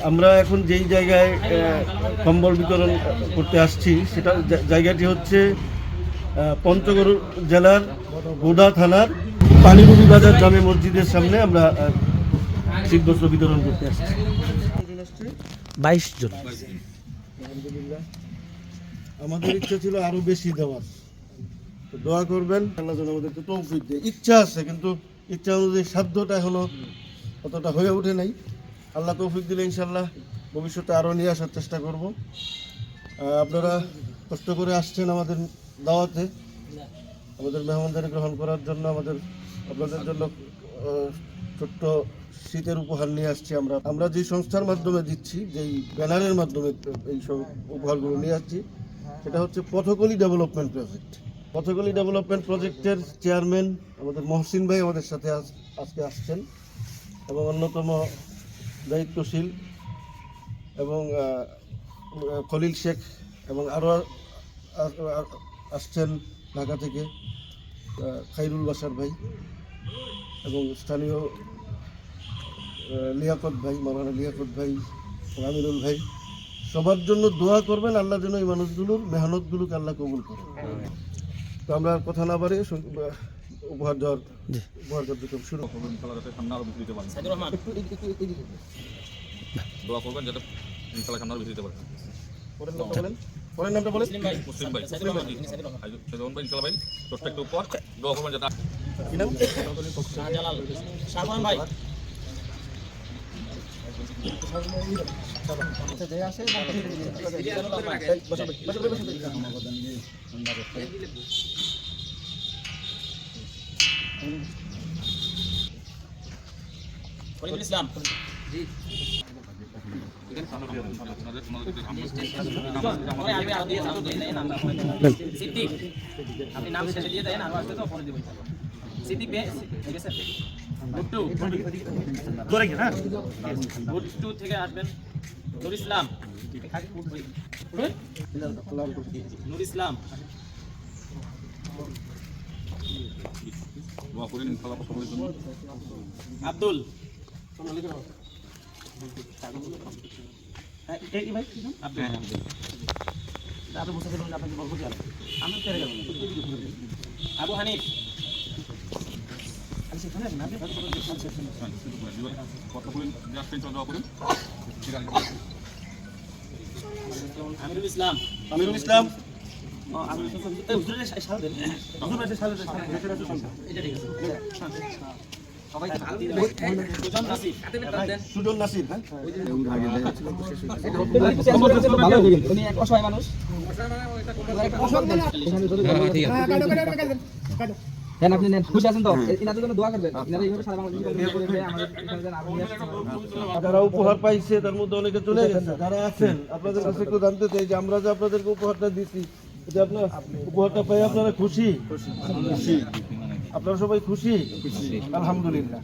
আমরা এখন যেই জায়গায় কম্বল বিতরণ করতে আসছি সেটা জায়গাটি হচ্ছে পঞ্চগড় জেলার গোদা থানার পানিরুবি বাজার জামে মসজিদের সামনে আমরা শীতবস্ত্র বিতরণ করতে আসছি। 22 জন। আলহামদুলিল্লাহ, আমাদের ইচ্ছা ছিল আরো বেশি দেওয়ার, তো দোয়া করবেন আল্লাহ যেন আমাদেরকে তৌফিক দেয়। ইচ্ছা আছে কিন্তু ইচ্ছা অনুযায়ী সাধ্যটা এখনো অতটা হয়ে ওঠে নাই। আল্লাহ তৌফিক দিলে ইনশাল্লাহ ভবিষ্যতে আরও নিয়ে আসার চেষ্টা করব। আপনারা কষ্ট করে আসছেন আমাদের দাওয়াতে, আমাদের মেহমানদারি গ্রহণ করার জন্য, আপনাদের জন্য ছোট্ট শীতের উপহার নিয়ে আসছি। আমরা যে সংস্থার মাধ্যমে দিচ্ছি, যেই ব্যানারের মাধ্যমে এই সব উপহারগুলো নিয়ে আসছি, সেটা হচ্ছে পথকলি ডেভেলপমেন্ট প্রজেক্ট। পথকলি ডেভেলপমেন্ট প্রজেক্টের চেয়ারম্যান আমাদের মহসিন ভাই আমাদের সাথে আজকে আসছেন, এবং অন্যতম দায়িত্বশীল এবং খলিল শেখ, এবং আরও আসছেন ঢাকা থেকে খাইরুল বাসার ভাই, এবং স্থানীয় লিয়াকত ভাই, মাওলানা লিয়াকত ভাই, আমিনুল ভাই। সবার জন্য দোয়া করবেন, আল্লাহ যেন এই মানুষগুলোর মেহনতগুলোকে আল্লাহ কবুল করেন। তো আমরা কথা না বাড়িয়ে উপহার কার্যক্রম শুরু করবেন। দোয়া করবেন যাতে ইনশাআল্লাহ সামনে আরো বেশি দিতে পারেন। পরের নামটা বলেন। মুসলিম ভাই সাইদুর ভাই ইনশাআল্লাহ ভাই ছোট্ট একটু উপহার দোয়া করবেন যাতে কি নাম? শাহজালাল শাহজালাল ভাই। ইসলাম জি আপনি নাম শেষে দিয়ে দেন, আরো আসবে তো ফোন দিবেন। সিদ্দিক বে ঠিক আছে, গুট্টু ধরে গেল না, গুট্টু থেকে আসবেন। নূর ইসলাম, নূর ইসলাম, দোয়া করেন ইনশাআল্লাহ সকলের জন্য। আব্দুল আবু হানিফ, কথা বলেন যে আসছেন দোয়া করেন। আমিরুল ইসলাম, আমিরুল ইসলাম, সুজন নাসির, হ্যাঁ অসহায় মানুষ। হ্যাঁ আপনি নেন, খুশি আছেন তো? এনাদের জন্য দোয়া করবেন, এনারা এইভাবে সারা বাংলাদেশ। যারা উপহার পাইছে তার মধ্যে অনেকে চলে গেছে, যারা আছেন আপনাদের কাছে একটু জানতে চাই যে আমরা যে আপনাদেরকে উপহারটা দিচ্ছি, যে আপনার উপহারটা পাই আপনারা খুশি? আপনারা সবাই খুশি? আলহামদুলিল্লাহ।